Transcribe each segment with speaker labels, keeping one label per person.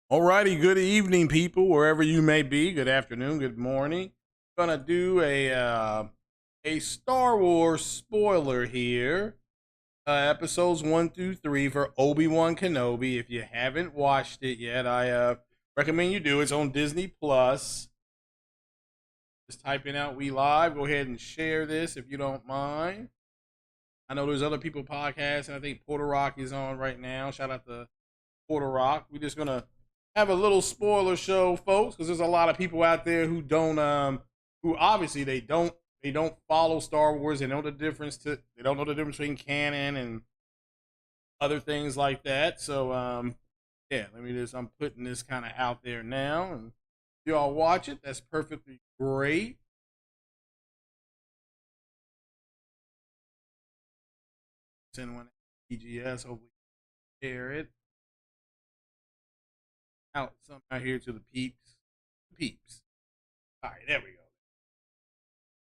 Speaker 1: Alrighty, good evening, people, wherever you may be. Good afternoon, good morning. Gonna do a Star Wars spoiler here. episodes 1 through 3 for Obi-Wan Kenobi. If you haven't watched it yet, I recommend you do. It's on Disney Plus. Just type in out "We Live." Go ahead and share this if you don't mind. I know there's other people podcasting. I think Porter Rock is on right now. Shout out to Porter Rock. We're just gonna have a little spoiler show, folks, because there's a lot of people out there who don't, who obviously they don't follow Star Wars. They don't know the difference between canon and other things like that. So yeah, I'm putting this kind of out there now, and if y'all watch it, that's perfectly great. Send one EGS, hopefully share it out somehow here to the peeps. All right, there we go.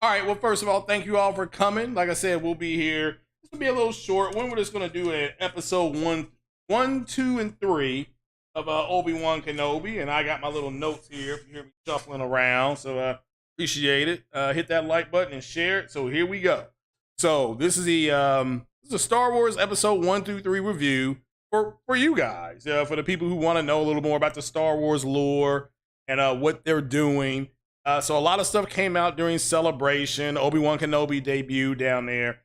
Speaker 1: All right, well, first of all, thank you all for coming. Like I said, we'll be here. This will be a little short one. We're just going to do an episode 1, 2, and 3 of Obi-Wan Kenobi. And I got my little notes here if you hear me shuffling around. So appreciate it. Hit that like button and share it. So here we go. So this is a Star Wars episode 1 through 3 review for you guys. For the people who want to know a little more about the Star Wars lore and what they're doing. So a lot of stuff came out during Celebration. Obi-Wan Kenobi debuted down there.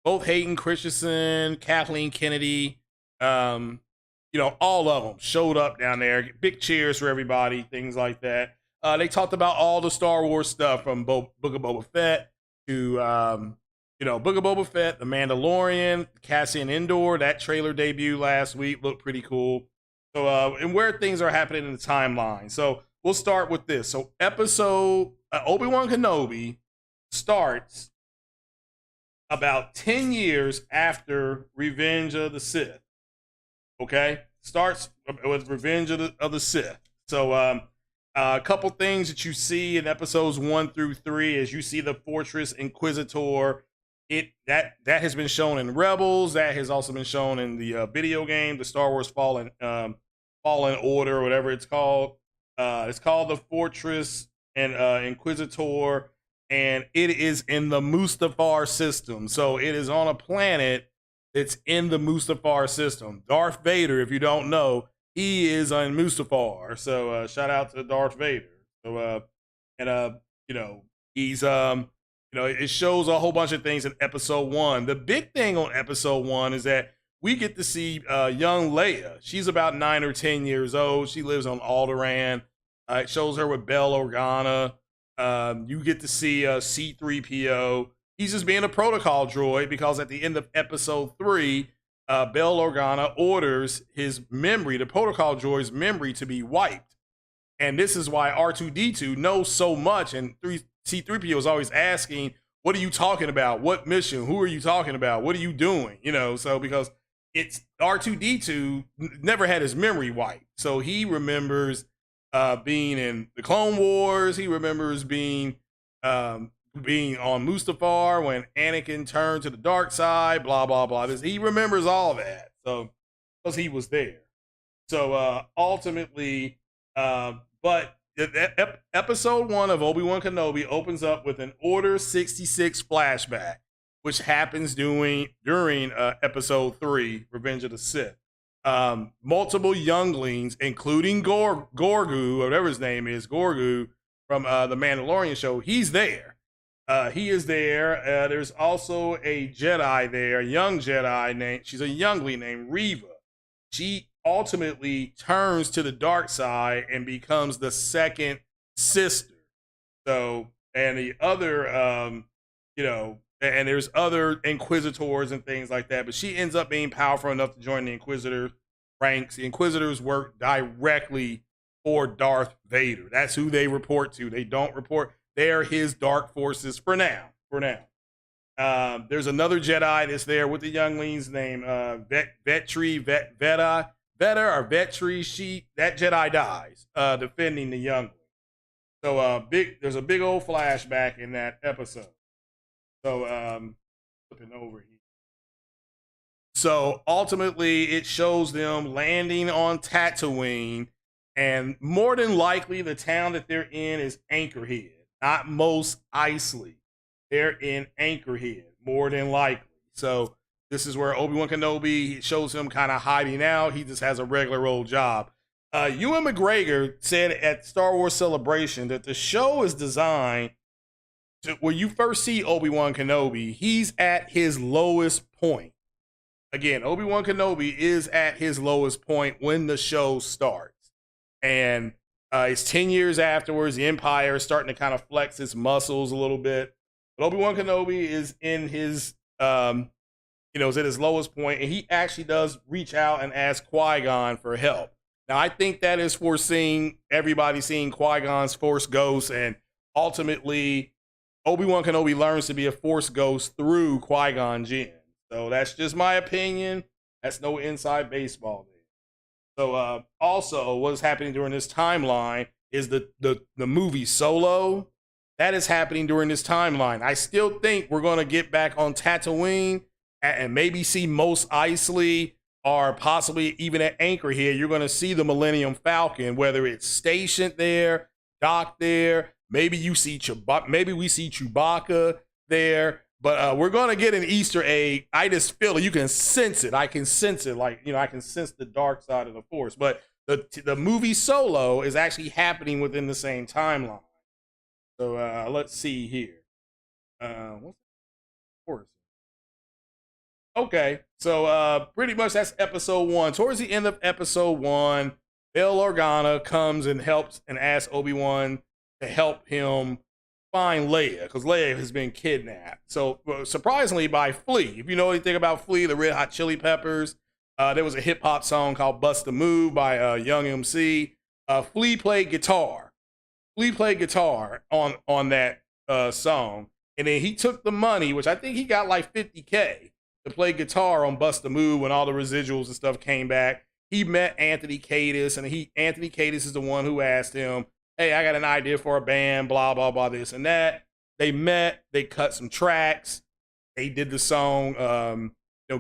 Speaker 1: Both Hayden Christensen, Kathleen Kennedy, all of them showed up down there. Big cheers for everybody, things like that. They talked about all the Star Wars stuff from Book of Boba Fett to, Book of Boba Fett, The Mandalorian, Cassian Andor. That trailer debuted last week. Looked pretty cool. So, and where things are happening in the timeline. So, we'll start with this. So episode Obi-Wan Kenobi starts about 10 years after Revenge of the Sith. Okay? Starts with Revenge of the Sith. So a couple things that you see in episodes 1 through 3 is you see the Fortress Inquisitor. That has been shown in Rebels. That has also been shown in the video game, the Star Wars Fallen Order, or whatever it's called. It's called the Fortress and Inquisitor, and it is in the Mustafar system. So it is on a planet that's in the Mustafar system. Darth Vader, if you don't know, he is on Mustafar. So shout out to Darth Vader. So he's it shows a whole bunch of things in episode 1. The big thing on episode 1 is that we get to see young Leia. She's about 9 or 10 years old. She lives on Alderaan. It shows her with Bail Organa. You get to see C-3PO. He's just being a protocol droid because at the end of episode 3, Bail Organa orders his memory, the protocol droid's memory, to be wiped. And this is why R2-D2 knows so much. And C-3PO is always asking, what are you talking about? What mission? Who are you talking about? What are you doing? So because it's R2-D2 never had his memory wiped. So he remembers being in the Clone Wars. He remembers being on Mustafar when Anakin turned to the dark side, blah, blah, blah. He remembers all that. So, because he was there. So ultimately, but episode 1 of Obi-Wan Kenobi opens up with an Order 66 flashback, which happens during episode 3, Revenge of the Sith. Multiple younglings, including Gorgu, whatever his name is, Gorgu from the Mandalorian show. He's there. He is there. There's also a Jedi there, a young Jedi she's a youngling named Reva. She ultimately turns to the dark side and becomes the second sister. So, and the other, and there's other Inquisitors and things like that, but she ends up being powerful enough to join the Inquisitor ranks. The Inquisitors work directly for Darth Vader. That's who they report to. They don't report. They're his dark forces for now. There's another Jedi that's there with the younglings named Vetri. That Jedi dies defending the youngling. So there's a big old flashback in that episode. So flipping over here. So ultimately, it shows them landing on Tatooine, and more than likely, the town that they're in is Anchorhead, not Mos Eisley. They're in Anchorhead, more than likely. So This is where Obi-Wan Kenobi shows him kind of hiding out. He just has a regular old job. Ewan McGregor said at Star Wars Celebration that the show is designed to, when you first see Obi-Wan Kenobi, he's at his lowest point. Again, Obi-Wan Kenobi is at his lowest point when the show starts. And it's 10 years afterwards. The Empire is starting to kind of flex its muscles a little bit. But Obi-Wan Kenobi is in his, is at his lowest point, and he actually does reach out and ask Qui-Gon for help. Now, I think that is foreseeing everybody seeing Qui-Gon's Force Ghost, and ultimately, Obi-Wan Kenobi learns to be a Force Ghost through Qui-Gon Jinn. So that's just my opinion. That's no inside baseball there. So also, what's happening during this timeline is the movie Solo. That is happening during this timeline. I still think we're going to get back on Tatooine and maybe see Mos Eisley, or possibly even at Anchor here. You're going to see the Millennium Falcon, whether it's stationed there, docked there. Maybe you see maybe we see Chewbacca there. But we're going to get an Easter egg. I just feel it. You can sense it. I can sense it. Like, I can sense the dark side of the Force. But the movie Solo is actually happening within the same timeline. So let's see here. What's the Force? Okay, so pretty much that's episode 1. Towards the end of episode 1, Bail Organa comes and helps and asks Obi-Wan to help him find Leia, because Leia has been kidnapped. So surprisingly by Flea. If you know anything about Flea, the Red Hot Chili Peppers, there was a hip hop song called Bust a Move by Young MC. Flea played guitar. Flea played guitar on that song. And then he took the money, which I think he got like $50K, to play guitar on Bust a Move when all the residuals and stuff came back. He met Anthony Kiedis, and Anthony Kiedis is the one who asked him, hey, I got an idea for a band, blah, blah, blah, this and that. They met, they cut some tracks, they did the song,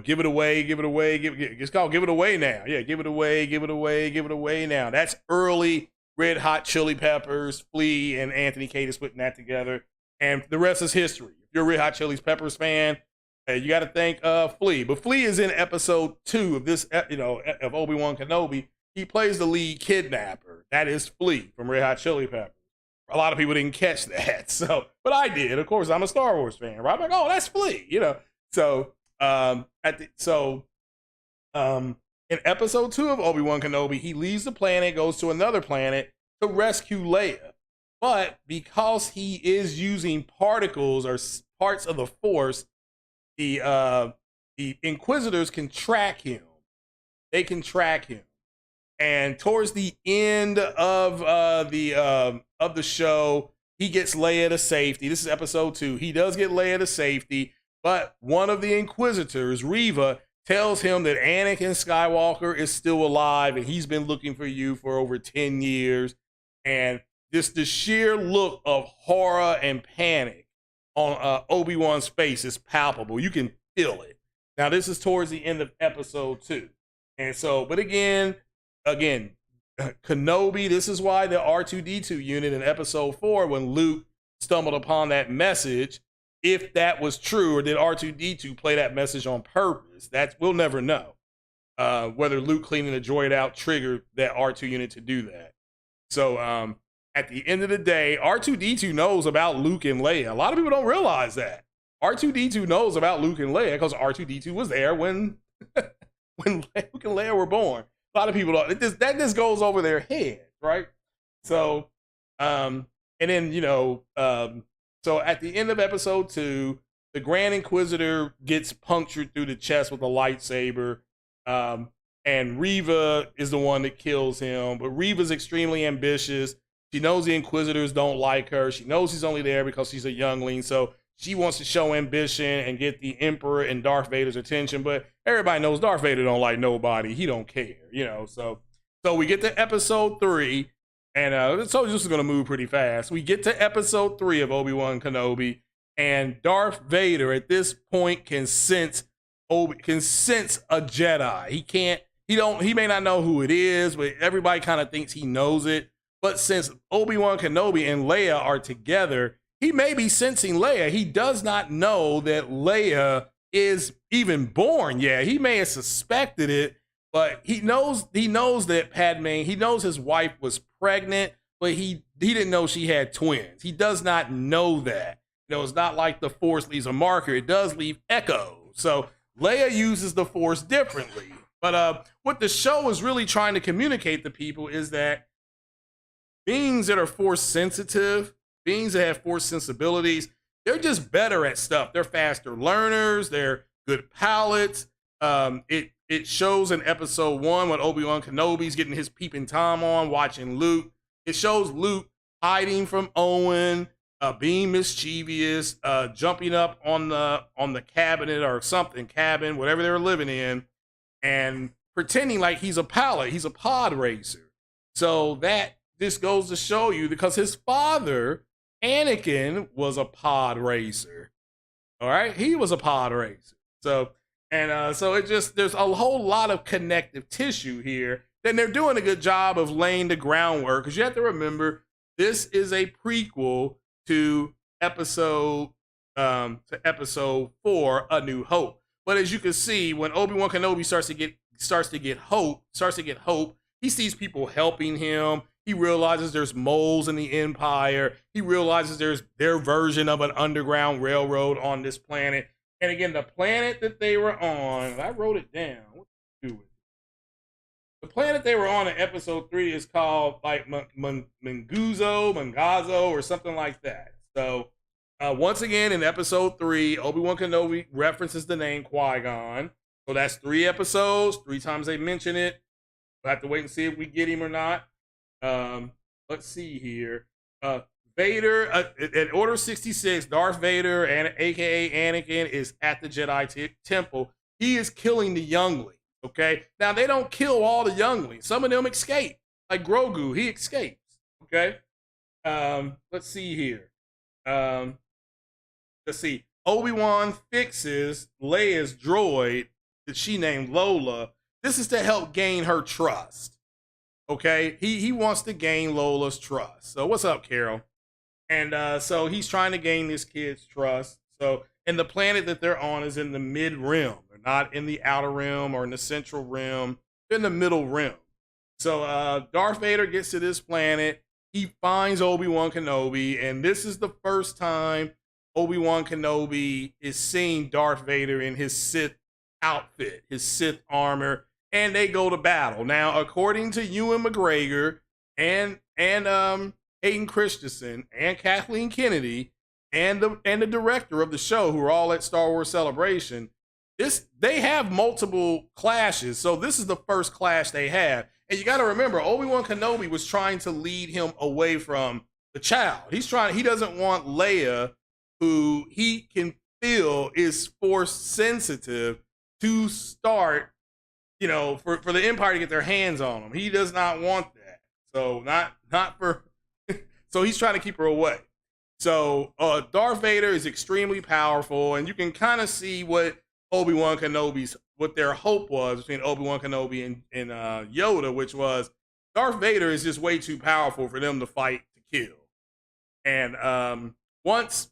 Speaker 1: Give It Away, Give It Away, it's called Give It Away Now. Yeah, Give It Away, Give It Away, Give It Away Now. That's early Red Hot Chili Peppers, Flea, and Anthony Kiedis putting that together. And the rest is history. If you're a Red Hot Chili Peppers fan, you got to thank Flea. But Flea is in episode 2 of this, of Obi-Wan Kenobi. He plays the lead kidnapper. That is Flea from Red Hot Chili Peppers. A lot of people didn't catch that, but I did. Of course, I'm a Star Wars fan, right? I'm like, oh, that's Flea, So, in episode 2 of Obi-Wan Kenobi, he leaves the planet, goes to another planet to rescue Leia. But because he is using particles or parts of the Force, the Inquisitors can track him. They can track him. And towards the end of the show, he gets Leia to safety. This is episode 2. He does get Leia to safety, but one of the Inquisitors, Reva, tells him that Anakin Skywalker is still alive, and he's been looking for you for over 10 years. And the sheer look of horror and panic on Obi-Wan's face is palpable. You can feel it. Now, this is towards the end of episode 2. And so, but again, Kenobi, this is why the R2-D2 unit in episode 4, when Luke stumbled upon that message, if that was true, or did R2-D2 play that message on purpose, we'll never know. Whether Luke cleaning the droid out triggered that R2 unit to do that. So at the end of the day, R2-D2 knows about Luke and Leia. A lot of people don't realize that. R2-D2 knows about Luke and Leia because R2-D2 was there when Luke and Leia were born. A lot of people don't. That just goes over their head, right? So, and then, so at the end of episode 2, the Grand Inquisitor gets punctured through the chest with a lightsaber, and Reva is the one that kills him. But Reva's extremely ambitious. She knows the Inquisitors don't like her. She knows she's only there because she's a youngling, so she wants to show ambition and get the Emperor and Darth Vader's attention, but everybody knows Darth Vader don't like nobody. He don't care, So we get to episode 3, and so this is going to move pretty fast. We get to episode 3 of Obi-Wan Kenobi, and Darth Vader at this point can sense a Jedi. He may not know who it is, but everybody kind of thinks he knows it. But since Obi-Wan Kenobi and Leia are together, he may be sensing Leia. He does not know that Leia is even born yet. He may have suspected it, but he knows that Padme, he knows his wife was pregnant, but he didn't know she had twins. He does not know that. It's not like the Force leaves a marker. It does leave echoes. So Leia uses the Force differently. But what the show is really trying to communicate to people is that beings that are Force sensitive, beings that have Force sensibilities, they're just better at stuff. They're faster learners. They're good pilots. It shows in episode 1 when Obi-Wan Kenobi's getting his peeping Tom on, watching Luke. It shows Luke hiding from Owen, being mischievous, jumping up on the cabinet or something, cabin, whatever they were living in, and pretending like he's a pilot. He's a pod racer. So that this goes to show you, because his father, Anakin, was a pod racer. All right, he was a pod racer. So it just, there's a whole lot of connective tissue here. Then they're doing a good job of laying the groundwork, because you have to remember this is a prequel to episode 4, A New Hope. But as you can see, when Obi-Wan Kenobi starts to get hope, he sees people helping him. He realizes there's moles in the Empire. He realizes there's their version of an underground railroad on this planet. And again, the planet that they were on, I wrote it down. What to do with it? The planet they were on in episode 3 is called like Mangazo, or something like that. So once again, in episode 3, Obi-Wan Kenobi references the name Qui-Gon. So that's 3 episodes. 3 times they mention it. We'll have to wait and see if we get him or not. Let's see here. Vader, at Order 66, Darth Vader, and aka Anakin, is at the Jedi Temple. He is killing the younglings. Okay, now they don't kill all the younglings. Some of them escape, like Grogu. He escapes. Okay, let's see here. Let's see. Obi-Wan fixes Leia's droid that she named Lola. This is to help gain her trust. Okay, he wants to gain Lola's trust. So what's up, Carol? And so he's trying to gain this kid's trust. So, and the planet that they're on is in the mid-rim. They're not in the outer rim or in the central rim. They're in the middle rim. So Darth Vader gets to this planet. He finds Obi-Wan Kenobi, and this is the first time Obi-Wan Kenobi is seeing Darth Vader in his Sith outfit, his Sith armor, and they go to battle. Now, according to Ewan McGregor and Hayden Christensen and Kathleen Kennedy and the director of the show, who are all at Star Wars Celebration, they have multiple clashes. So this is the first clash they have. And you got to remember, Obi-Wan Kenobi was trying to lead him away from the child. He doesn't want Leia, who he can feel is Force sensitive, to start, for the Empire to get their hands on him. He does not want that. So not for so he's trying to keep her away. So Darth Vader is extremely powerful, and you can kind of see what their hope was between Obi-Wan Kenobi and Yoda, which was Darth Vader is just way too powerful for them to fight to kill. And because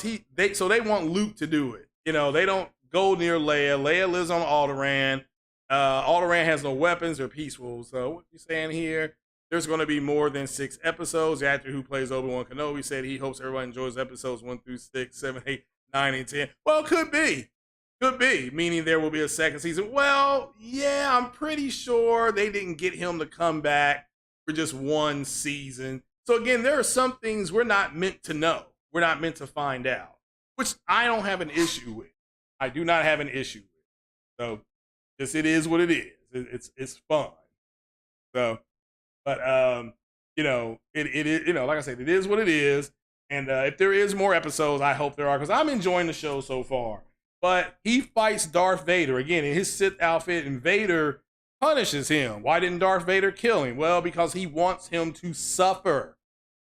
Speaker 1: they want Luke to do it. They don't go near Leia. Leia lives on Alderaan. Alderaan has no weapons. They're peaceful. So what you saying here? There's going to be more than 6 episodes. The actor who plays Obi-Wan Kenobi said he hopes everyone enjoys episodes 1 through 6, 7, 8, 9, and 10. Well, could be, meaning there will be a second season. Well, yeah, I'm pretty sure they didn't get him to come back for just 1 season. So again, there are some things we're not meant to know. We're not meant to find out, which I don't have an issue with. I do not have an issue with. So just, it is what it is. It's fun. So, but it is, like I said, it is what it is. And if there is more episodes, I hope there are, because I'm enjoying the show so far. But he fights Darth Vader again in his Sith outfit, and Vader punishes him. Why didn't Darth Vader kill him? Well, because he wants him to suffer.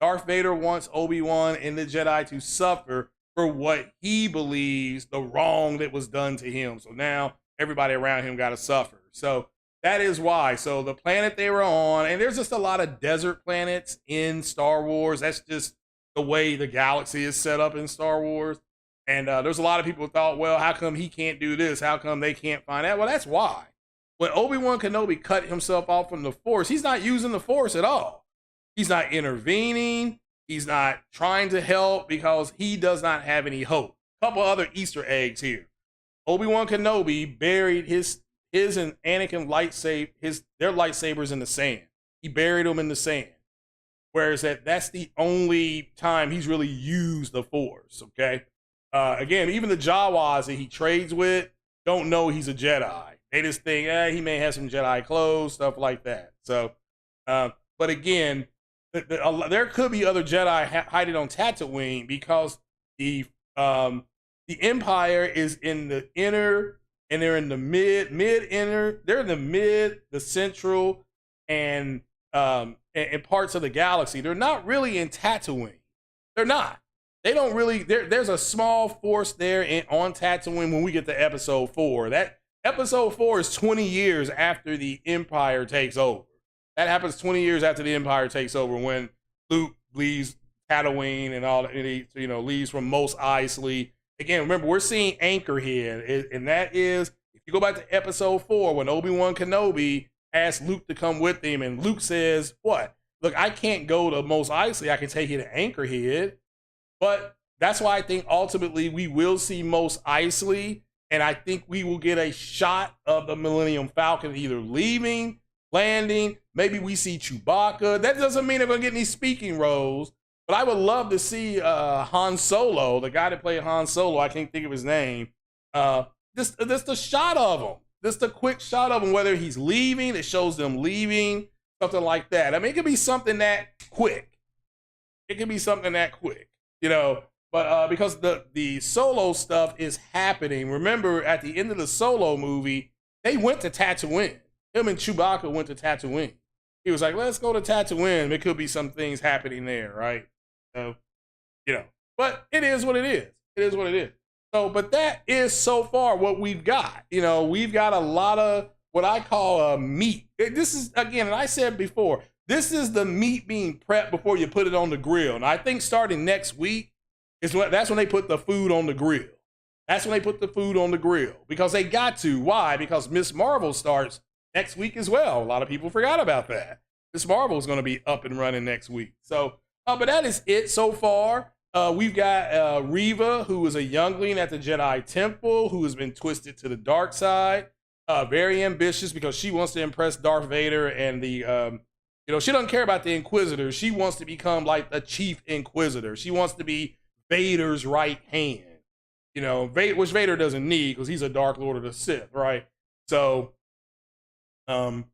Speaker 1: Darth Vader wants Obi-Wan and the Jedi to suffer for what he believes the wrong that was done to him. So now everybody around him got to suffer. So that is why. So the planet they were on, and there's just a lot of desert planets in Star Wars. That's just the way the galaxy is set up in Star Wars. And there's a lot of people who thought, well, how come he can't do this? How come they can't find out? Well, that's why. When Obi-Wan Kenobi cut himself off from the Force, he's not using the Force at all. He's not intervening. He's not trying to help because he does not have any hope. A couple other Easter eggs here. Obi-Wan Kenobi buried his and Anakin their lightsabers in the sand. He buried them in the sand. Whereas that's the only time he's really used the Force, okay? Again, even the Jawas that he trades with don't know he's a Jedi. They just think, he may have some Jedi clothes, stuff like that. So, but again, there could be other Jedi hiding on Tatooine because the Empire is in the inner, and they're in the mid-inner. They're in the mid, the central, and parts of the galaxy. They're not really in Tatooine. They're not. They don't really. There's a small force there on Tatooine when we get to Episode 4. That Episode 4 is 20 years after the Empire takes over. That happens 20 years after the Empire takes over when Luke leaves Tatooine and all. And he, leaves from Mos Eisley. Again, remember, we're seeing Anchor here, and that is, if you go back to Episode 4, when Obi-Wan Kenobi asks Luke to come with him, and Luke says, what? Look, I can't go to Mos Eisley. I can take you to Anchorhead. But that's why I think ultimately we will see Mos Eisley, and I think we will get a shot of the Millennium Falcon either leaving, landing. Maybe we see Chewbacca. That doesn't mean they're going to get any speaking roles. But I would love to see Han Solo, the guy that played Han Solo. I can't think of his name. Just a shot of him. Just a quick shot of him, whether he's leaving, it shows them leaving, something like that. I mean, it could be something that quick. It could be something that quick, But because the Solo stuff is happening. Remember, at the end of the Solo movie, they went to Tatooine. Him and Chewbacca went to Tatooine. He was like, let's go to Tatooine. There could be some things happening there, right? So, but it is what it is. It is what it is. So, but that is so far what we've got. We've got a lot of what I call meat. This is, again, and I said before, this is the meat being prepped before you put it on the grill. And I think starting next week that's when they put the food on the grill. That's when they put the food on the grill because they got to. Why? Because Ms. Marvel starts next week as well. A lot of people forgot about that. Ms. Marvel is going to be up and running next week. So, but that is it so far. We've got Reva, who is a youngling at the Jedi Temple, who has been twisted to the dark side. Very ambitious because she wants to impress Darth Vader and the, she doesn't care about the Inquisitors. She wants to become like the Chief Inquisitor. She wants to be Vader's right hand, which Vader doesn't need because he's a Dark Lord of the Sith, right? So, so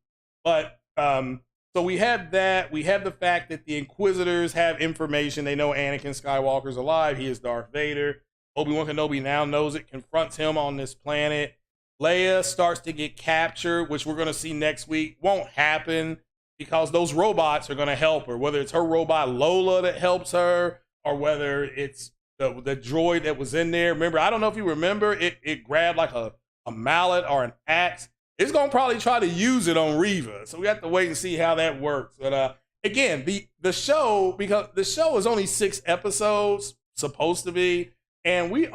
Speaker 1: we have that. We have the fact that the Inquisitors have information. They know Anakin Skywalker's alive. He is Darth Vader. Obi-Wan Kenobi now knows it, confronts him on this planet. Leia starts to get captured, which we're going to see next week. Won't happen because those robots are going to help her, whether it's her robot Lola that helps her or whether it's the droid that was in there. Remember, I don't know if you remember, it grabbed like a mallet or an axe. It's going to probably try to use it on Reva. So we have to wait and see how that works. But again, the show, because the show is only 6 episodes, supposed to be, and we're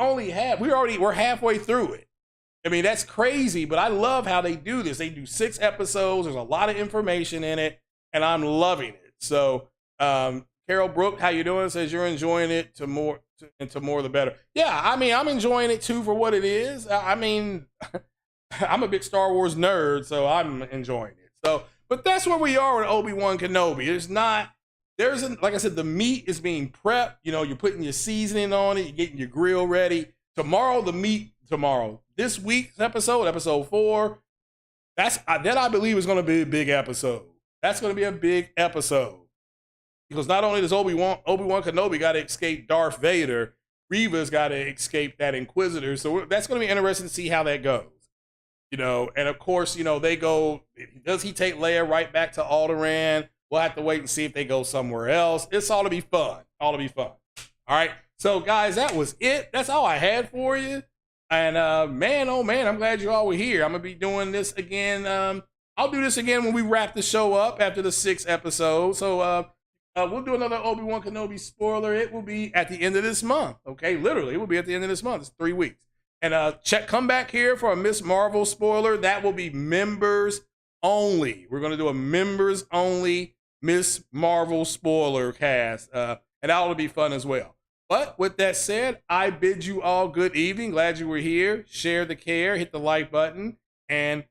Speaker 1: halfway through it. I mean, that's crazy, but I love how they do this. They do 6 episodes. There's a lot of information in it, and I'm loving it. So, Carol Brook, how you doing? Says you're enjoying it to more the better. Yeah, I mean, I'm enjoying it too for what it is. I mean, I'm a big Star Wars nerd, so I'm enjoying it. So, but that's where we are with Obi-Wan Kenobi. Like I said, the meat is being prepped. You're putting your seasoning on it. You're getting your grill ready. Tomorrow. This week's episode 4, that I believe is going to be a big episode. That's going to be a big episode. Because not only does Obi-Wan Kenobi got to escape Darth Vader, Reva's got to escape that Inquisitor. So that's going to be interesting to see how that goes. And of course, they go, does he take Leia right back to Alderaan? We'll have to wait and see if they go somewhere else. It's all to be fun. All right. So guys, that was it. That's all I had for you. And man, oh man, I'm glad you all were here. I'm going to be doing this again. I'll do this again when we wrap the show up after the 6th episode. So we'll do another Obi-Wan Kenobi spoiler. It will be at the end of this month. Okay, literally, it will be at the end of this month. It's 3 weeks. And come back here for a Miss Marvel spoiler. That will be members only. We're going to do a members only Miss Marvel spoiler cast, and that will be fun as well. But with that said, I bid you all good evening. Glad you were here. Share the care, hit the like button, and